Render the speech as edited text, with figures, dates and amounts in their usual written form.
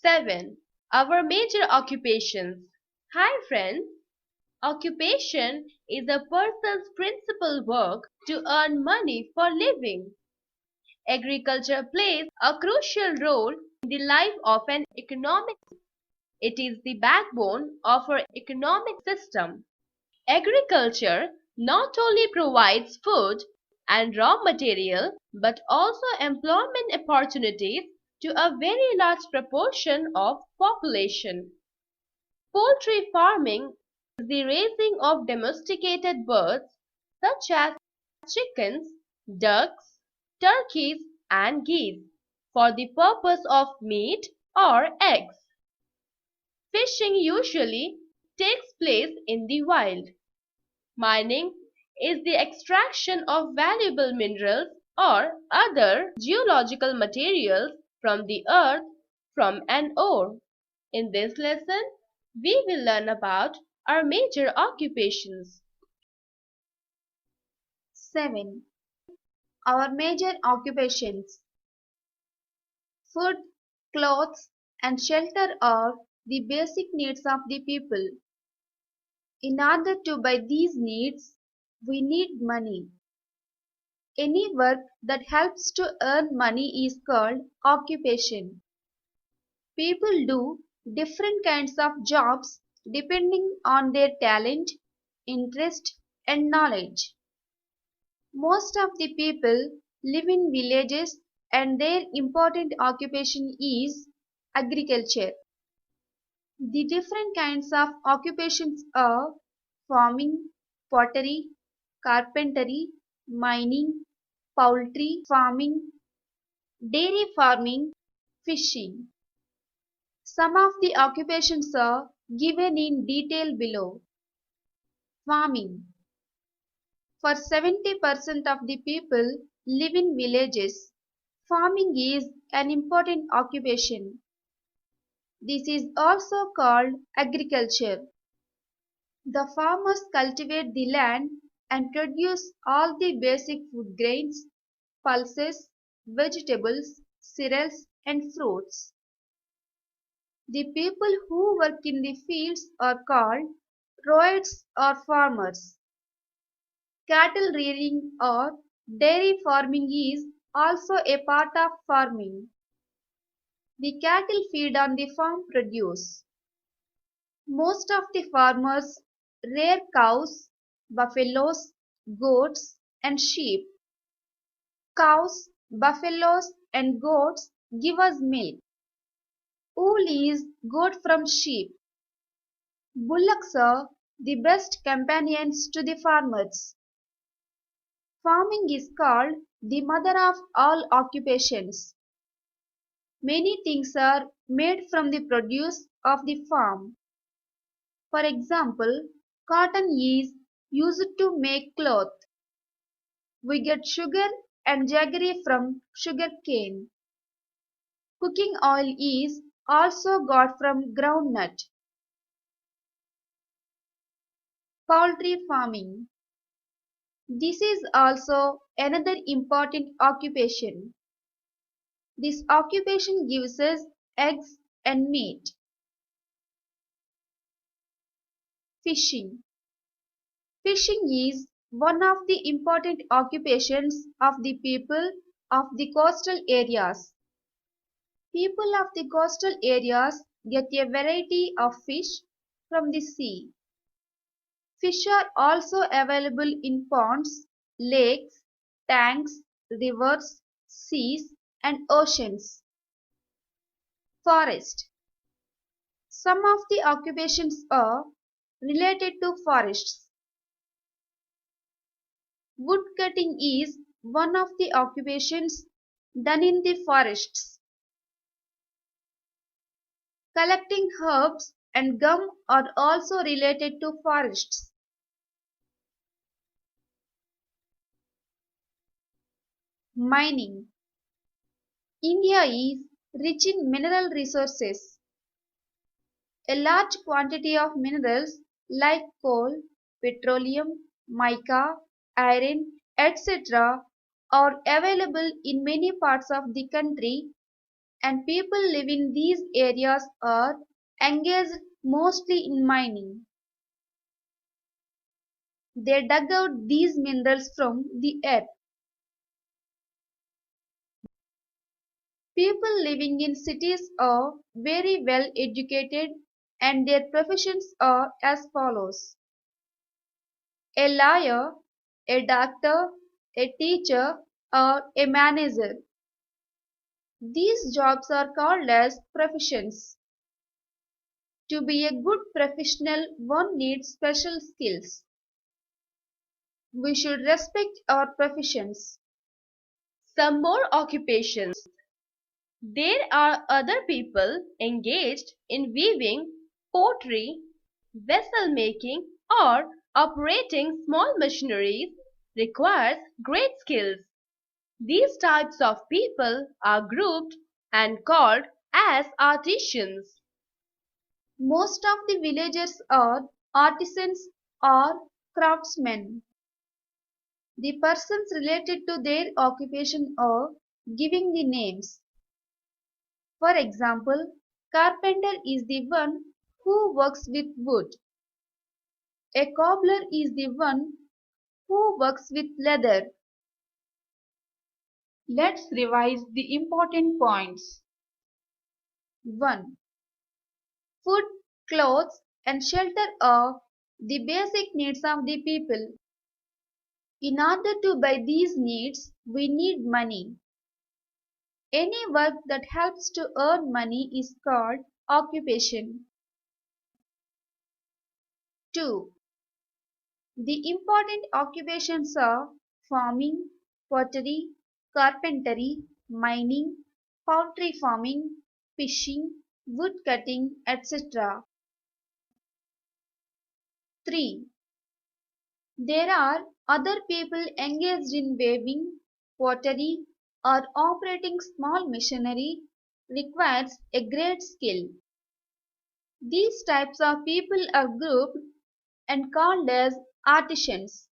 7. Our major occupations. Hi friends. Occupation is a person's principal work to earn money for living. Agriculture plays a crucial role in the life of an economic system. It is the backbone of our economic system. Agriculture not only provides food and raw material but also employment opportunities to a very large proportion of population. Poultry farming is the raising of domesticated birds such as chickens, ducks, turkeys, and geese for the purpose of meat or eggs. Fishing usually takes place in the wild. Mining is the extraction of valuable minerals or other geological materials from the earth from an ore. In this lesson, we will learn about our major occupations. 7. Our major occupations. Food, clothes, and shelter are the basic needs of the people. In order to buy these needs, we need money. Any work that helps to earn money is called occupation. People do different kinds of jobs depending on their talent, interest, and knowledge. Most of the people live in villages and their important occupation is agriculture. The different kinds of occupations are farming, pottery, carpentry, mining, poultry farming, dairy farming, fishing. Some of the occupations are given in detail below. Farming. For 70% of the people live in villages. Farming is an important occupation. This is also called agriculture. The farmers cultivate the land and produce all the basic food grains, pulses, vegetables, cereals, and fruits. The people who work in the fields are called roids or farmers. Cattle rearing or dairy farming is also a part of farming. The cattle feed on the farm produce. Most of the farmers rear cows, buffaloes, goats, and sheep. Cows, buffaloes, and goats give us milk. Wool is got from sheep. Bullocks are the best companions to the farmers. Farming is called the mother of all occupations. Many things are made from the produce of the farm. For example, cotton is used to make cloth. We get sugar and jaggery from sugar cane. Cooking oil is also got from groundnut. Poultry farming. This is also another important occupation. This occupation gives us eggs and meat. Fishing. Fishing is one of the important occupations of the people of the coastal areas. People of the coastal areas get a variety of fish from the sea. Fish are also available in ponds, lakes, tanks, rivers, seas, and oceans. Forest. Some of the occupations are related to forests. Wood cutting is one of the occupations done in the forests. Collecting herbs and gum are also related to forests. Mining. India is rich in mineral resources. A large quantity of minerals like coal, petroleum, mica, iron, etc. are available in many parts of the country and people living in these areas are engaged mostly in mining. They dug out these minerals from the earth. People living in cities are very well educated and their professions are as follows: a lawyer, a doctor, a teacher, or a manager. These jobs are called as professions. To be a good professional, one needs special skills. We should respect our professions. Some more occupations. There are other people engaged in weaving, pottery, vessel making, or operating small machineries requires great skills. These types of people are grouped and called as artisans. Most of the villagers are artisans or craftsmen. The persons related to their occupation are giving the names. For example, carpenter is the one who works with wood. A cobbler is the one who works with leather. Let's revise the important points. 1. Food, clothes, and shelter are the basic needs of the people. In order to buy these needs, we need money. Any work that helps to earn money is called occupation. 2. The important occupations are farming, pottery, carpentry, mining, poultry farming, fishing, wood cutting, etc. 3. There are other people engaged in weaving, pottery, or operating small machinery requires a great skill. These types of people are grouped and called as artisans.